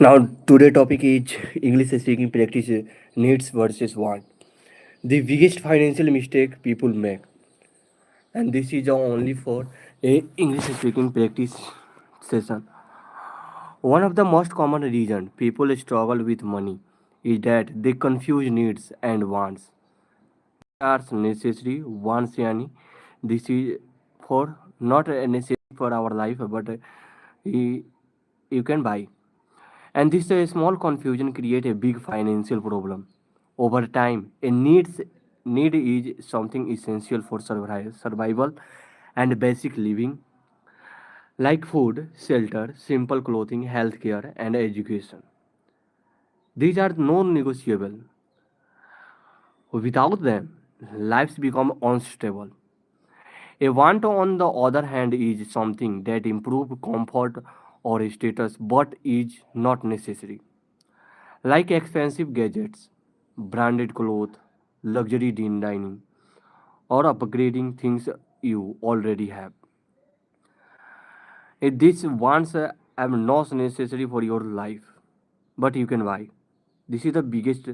Now today topic is English speaking practice needs versus want. The biggest financial mistake people make, and this is only for a English speaking practice session. One of the most common reasons people struggle with money is that they confuse needs and wants. Are necessary wants yani this is for not necessary for our life, but you, you can buy. And this small confusion create a big financial problem. Over time, need is something essential for survival and basic living, like food, shelter, simple clothing, healthcare, and education. These are non-negotiable. Without them, lives become unstable. A want, on the other hand, is something that improves comfort or status but is not necessary. Like expensive gadgets, branded clothes, luxury dining, or upgrading things you already have. These wants are not necessary for your life, but you can buy. This is the biggest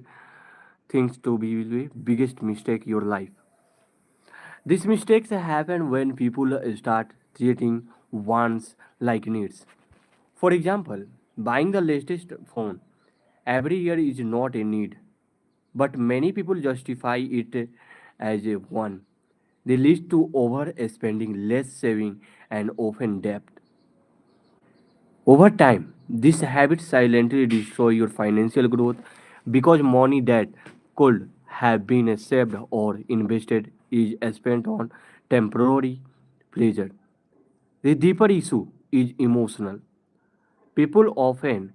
things to be the biggest mistake your life. These mistakes happen when people start treating wants like needs. For example, buying the latest phone every year is not a need, but many people justify it as a one. They lead to overspending, less saving, and often debt. Over time, this habit silently destroy your financial growth because money that could have been saved or invested is spent on temporary pleasure. The deeper issue is emotional. People often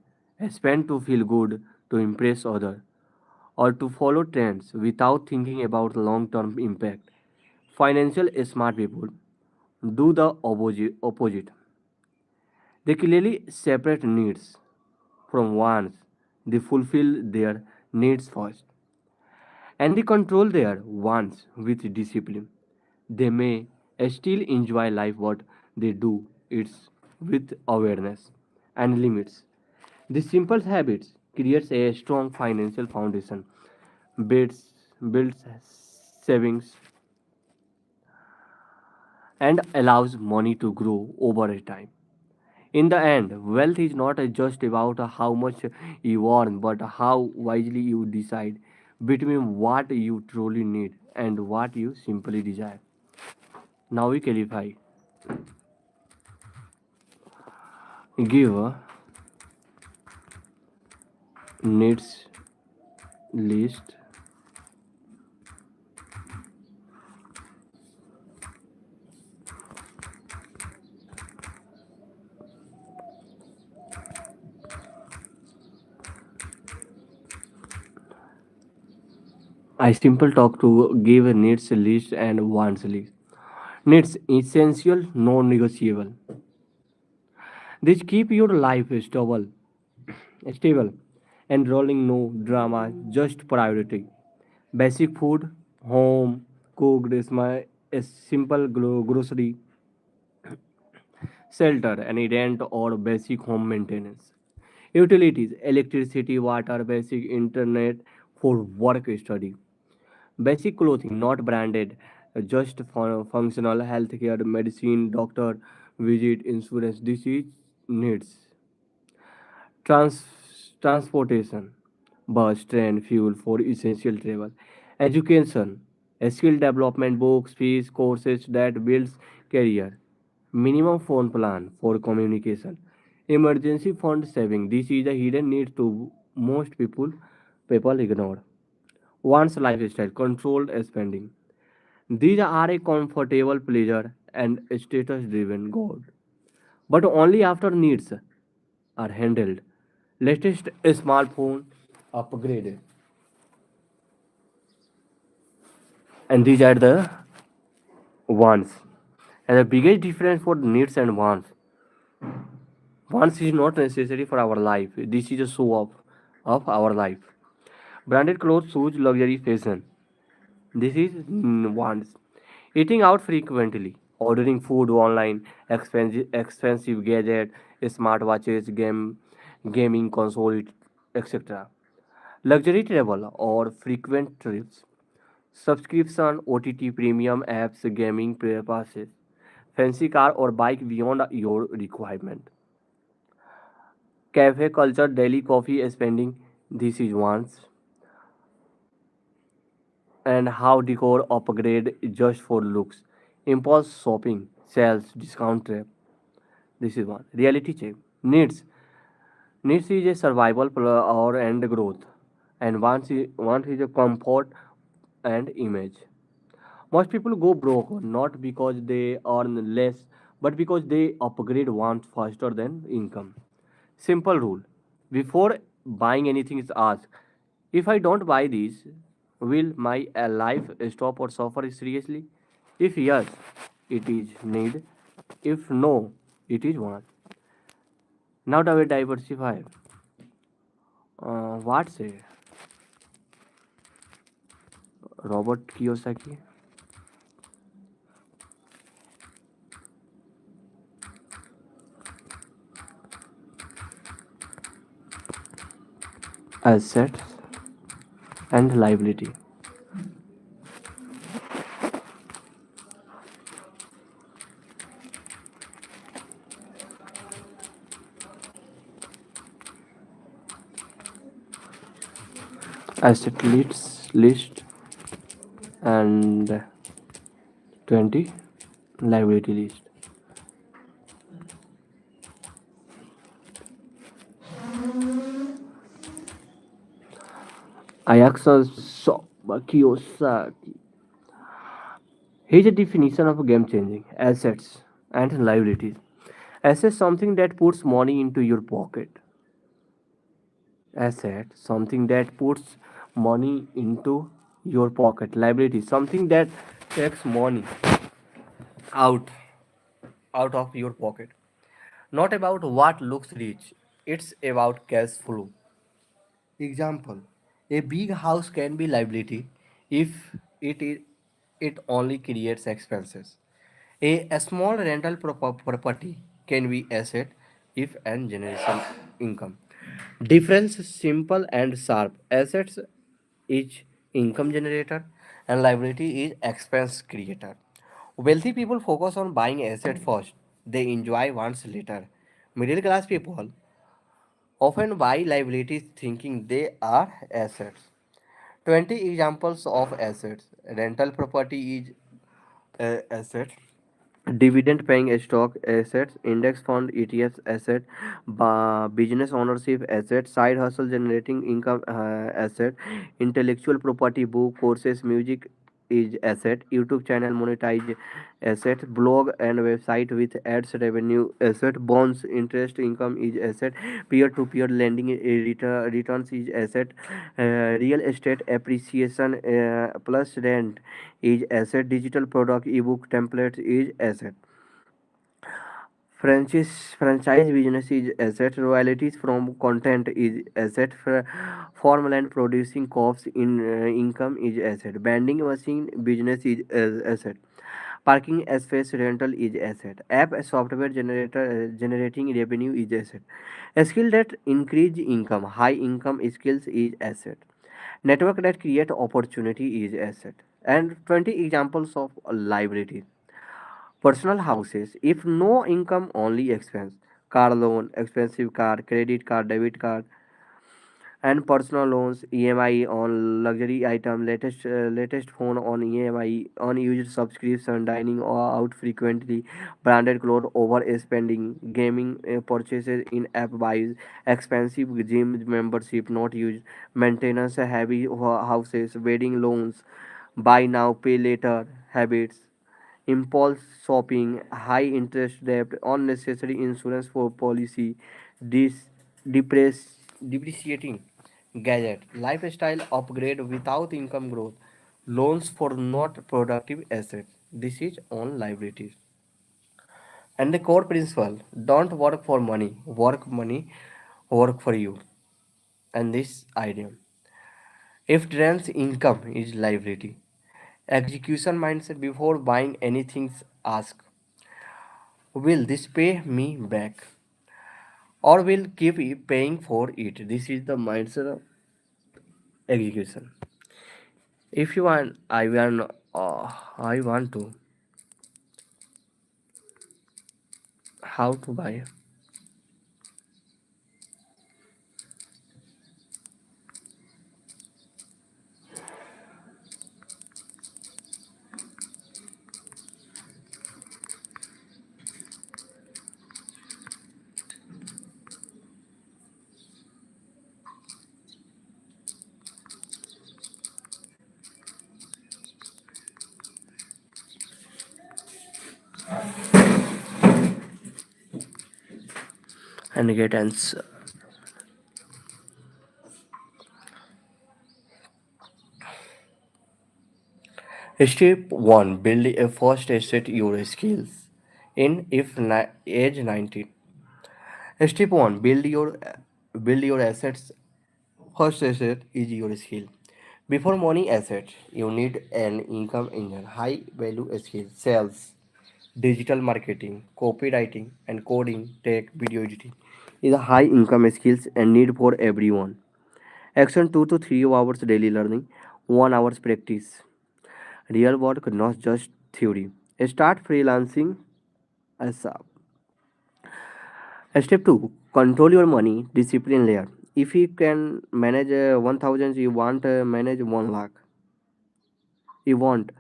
spend to feel good, to impress others, or to follow trends without thinking about long term impact. Financial smart people do the opposite. They clearly separate needs from wants. They fulfill their needs first and they control their wants with discipline. They may still enjoy life, but they do it with awareness and limits. These simple habits creates a strong financial foundation, builds, builds savings, and allows money to grow over a time. In the end, wealth is not just about how much you earn, but how wisely you decide between what you truly need and what you simply desire. Now we clarify. Give a needs list. I simple talk to give a needs list and wants list. Needs essential, non-negotiable. This keep your life stable, enrolling no drama, just priority. Basic food, home, cooked is my a simple grocery, shelter, any rent or basic home maintenance. Utilities, electricity, water, basic internet for work study. Basic clothing, not branded, just for functional healthcare, medicine, doctor, visit, insurance. This is needs. Transportation, bus, train, fuel for essential travel. Education, skill development, books, fees, courses that builds career. Minimum phone plan for communication. Emergency fund saving. This is a hidden need to most people ignore. One's lifestyle, controlled spending. These are a comfortable pleasure and status driven goal. But only after needs are handled. Latest smartphone upgraded. And these are the wants. And the biggest difference for needs and wants. Wants is not necessary for our life. This is a show off of our life. Branded clothes, shoes, luxury, fashion. This is wants. Eating out frequently, ordering food online, expensive gadget, smartwatches, gaming console, etc. Luxury travel or frequent trips, subscription, OTT premium apps, gaming passes, fancy car or bike beyond your requirement. Cafe culture, daily coffee spending, this is once, and how decor upgrade just for looks. Impulse shopping, sales, discount trap. This is one. Reality check. Needs is a survival or and growth, and wants is a comfort and image. Most people go broke not because they earn less, but because they upgrade once faster than income. Simple rule. Before buying anything is asked, if I don't buy this, will my life stop or suffer seriously? If yes, it is need. If no, it is want. Now that we diversify. What say? Robert Kiyosaki. Assets and liability. Asset list and 20 liability list. Ayaxa Kiyosaki. Here's a definition of game changing assets and liabilities. Asset something that puts money into your pocket. Asset something that puts money into your pocket. Liability something that takes money out out of your pocket. Not about what looks rich, it's about cash flow. Example: a big house can be liability if it only creates expenses. A small rental property can be asset if and generation income. Difference simple and sharp. Assets is income generator and liability is expense creator. Wealthy people focus on buying asset first. They enjoy once later. Middle class people often buy liabilities thinking they are assets. 20 examples of assets. Rental property is asset. Dividend paying stock assets, index fund ETFs asset, business ownership asset, side hustle generating income asset, intellectual property book courses music is asset, YouTube channel monetize asset, blog and website with ads revenue asset, bonds interest income is asset, peer to peer lending returns is asset, real estate appreciation plus rent is asset, digital product ebook templates is asset. Franchise business is asset, royalties from content is asset, farmland producing crops in income is asset, vending machine business is asset, parking space rental is asset, app software generating revenue is asset, a skill that increase income, high income skills is asset, network that create opportunity is asset, and 20 examples of liability. Personal houses, if no income, only expense. Car loan, expensive car, credit card, debit card, and personal loans, EMI on luxury item, latest phone on EMI, unused subscription, dining out frequently, branded clothes over spending, gaming purchases in app buys, expensive gym membership not used, maintenance heavy houses, wedding loans, buy now pay later habits, impulse shopping, high interest debt, unnecessary insurance for policy, this depreciating gadget, lifestyle upgrade without income growth, loans for not productive assets. This is on liabilities. And the core principle: don't work for money, work for you. And this idea: if drains income is liability. Execution mindset before buying anything, ask, will this pay me back? or will keep paying for it. This is the mindset of execution. If you want, I want to how to buy and get answer. Step 1, build a first asset your skills. In if age 19. Step 1, build your assets. First asset is your skill. Before money asset, you need an income engine, high value skill, sales, digital marketing, copywriting, and coding, tech, video editing is a high income skills and need for everyone. Action 2 to 3 hours daily learning, 1 hours practice. Real work, not just theory. Start freelancing ASAP. Step 2, control your money, discipline layer. If you can manage 1000, you want manage 1 lakh. You want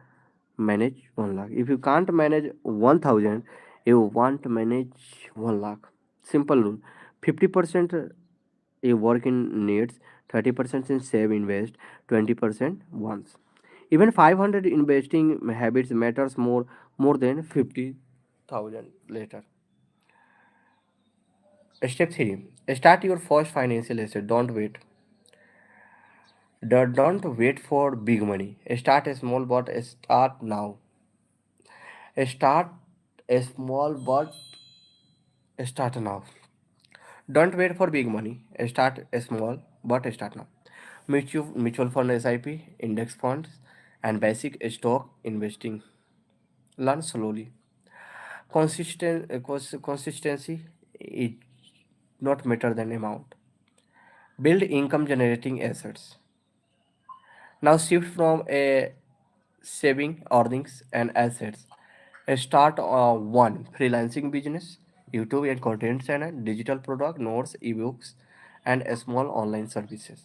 manage 1 lakh. If you can't manage 1000, you want manage 1 lakh. Simple rule. 50% you work in needs, 30% in save invest, 20% wants. Even 500 investing habits matters more than 50,000 later. Step 3, start your first financial asset. Don't wait for big money. Start small, but start now. Start small, but start now. Don't wait for big money. Start small, but start now. Mutual fund, SIP, index funds, and basic stock investing. Learn slowly. Consistency is not matter than amount. Build income generating assets. Now shift from a saving earnings and assets. Start one freelancing business, YouTube and content channel, digital product, notes, ebooks, and a small online services.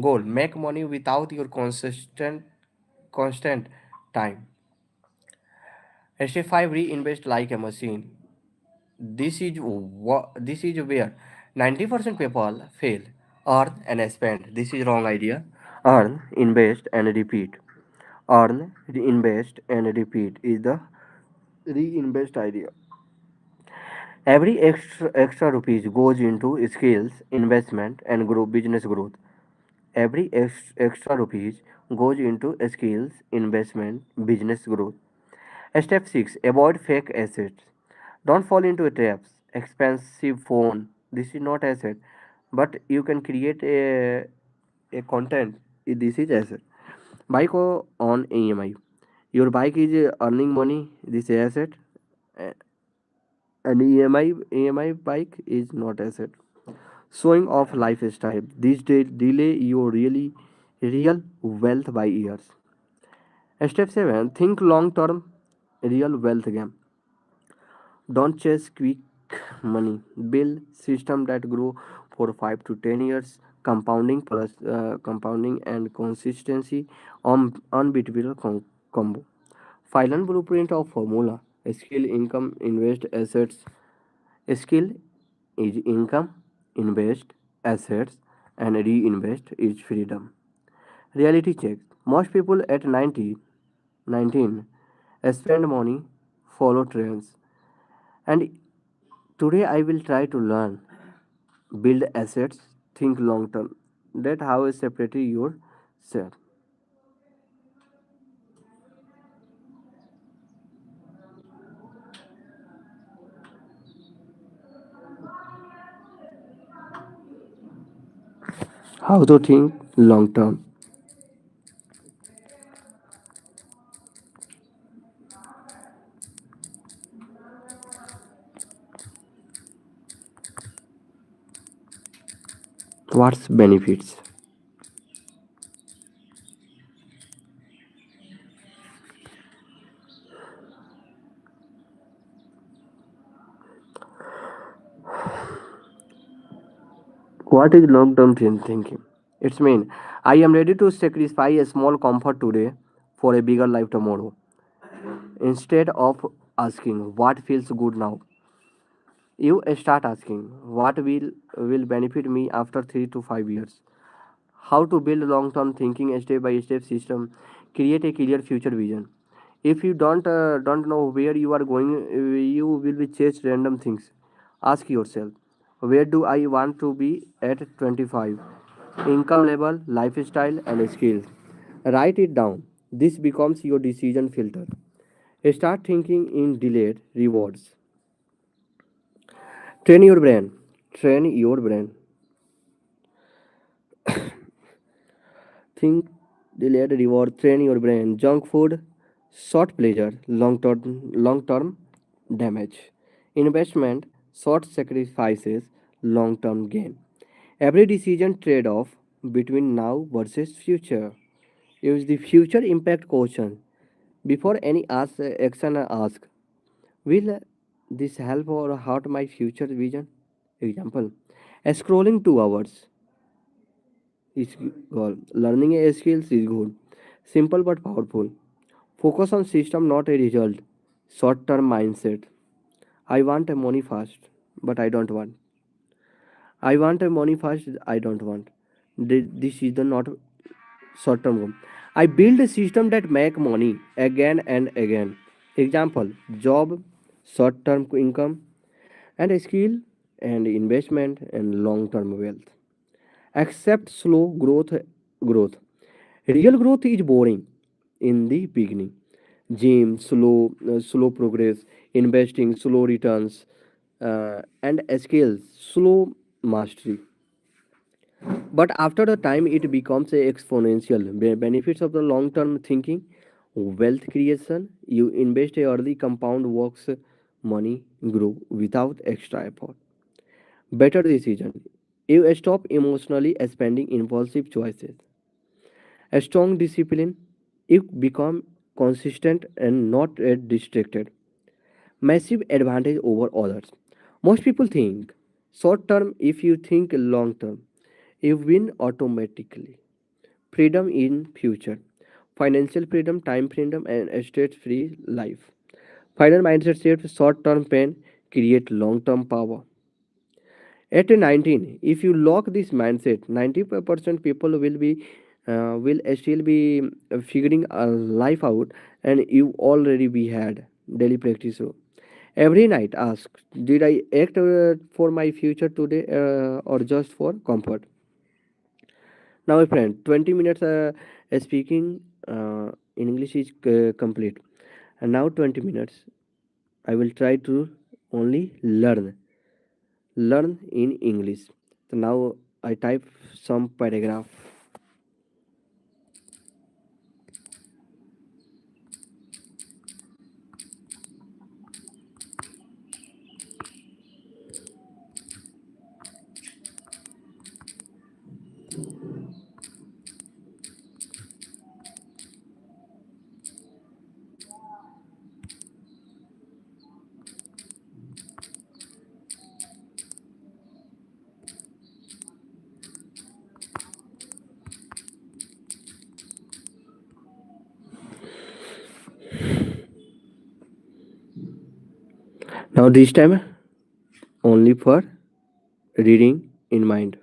Goal: make money without your constant time. Step 5, reinvest like a machine. This is where 90% people fail. Earn and spend. This is wrong idea. Earn, invest, and repeat. Earn, reinvest, and repeat is the reinvest idea. Every extra rupees goes into skills, investment, and grow business growth. Every extra rupees goes into skills, investment, business growth. Step 6, avoid fake assets. Don't fall into traps. Expensive phone. This is not asset, but you can create a content. This is asset. Bike on EMI. Your bike is earning money. This is asset. Uh, An EMI bike is not asset. Showing off lifestyle. This delay your real wealth by years. Step 7, think long term real wealth game. Don't chase quick money. Build system that grow for 5 to 10 years. Compounding and consistency on unbeatable combo. Final blueprint of formula. Skill, income, invest, assets. Skill is income, invest, assets, and reinvest is freedom. Reality check. Most people at 19 spend money, follow trends, and today I will try to learn, build assets, think long term. That how is separate yourself. How to think long term. What's benefits? What is long-term thinking? It's mean I am ready to sacrifice a small comfort today for a bigger life tomorrow. Instead of asking what feels good now, you start asking what will benefit me after 3 to 5 years. How to build long-term thinking, a step-by-step system, create a clear future vision. If you don't know where you are going, you will be chase random things. Ask yourself, where do I want to be at 25? Income level, lifestyle, and skills. Write it down. This becomes your decision filter. Start thinking in delayed rewards. Train your brain. Train your brain. Think delayed reward. Train your brain. Junk food, short pleasure, long term damage. Investment, short sacrifices, long term gain. Every decision trade off between now versus future. Use the future impact question before any action. Ask, will this help or hurt my future vision? Example, scrolling 2 hours is goal. Learning a skills is good. Simple but powerful. Focus on system, not a result. Short term mindset. I want a money fast, but I don't want. I want a money fast, I don't want. This is the not short term goal. I build a system that make money again and again. Example, job, short term income, and a skill and investment and long term wealth. Accept slow growth. Real growth is boring in the beginning. Gym, slow progress, investing, slow returns, and skills, slow mastery. But after the time, it becomes a exponential. Benefits of the long-term thinking, wealth creation. You invest a early, compound works, money grow without extra effort. Better decision. You stop emotionally spending impulsive choices. A strong discipline. You become consistent and not distracted. Massive advantage over others. Most people think short term, if you think long term, you win automatically. Freedom in future. Financial freedom, time freedom, and estate free life. Final mindset shift, short term pain, create long term power. At 19, if you lock this mindset, 90% people will still be figuring a life out, and you already be had daily practice. So every night, ask: did I act for my future today, or just for comfort? Now, my friend, 20 minutes speaking English is complete, and now 20 minutes. I will try to only learn in English. So now I type some paragraph. Now this time only for reading in mind.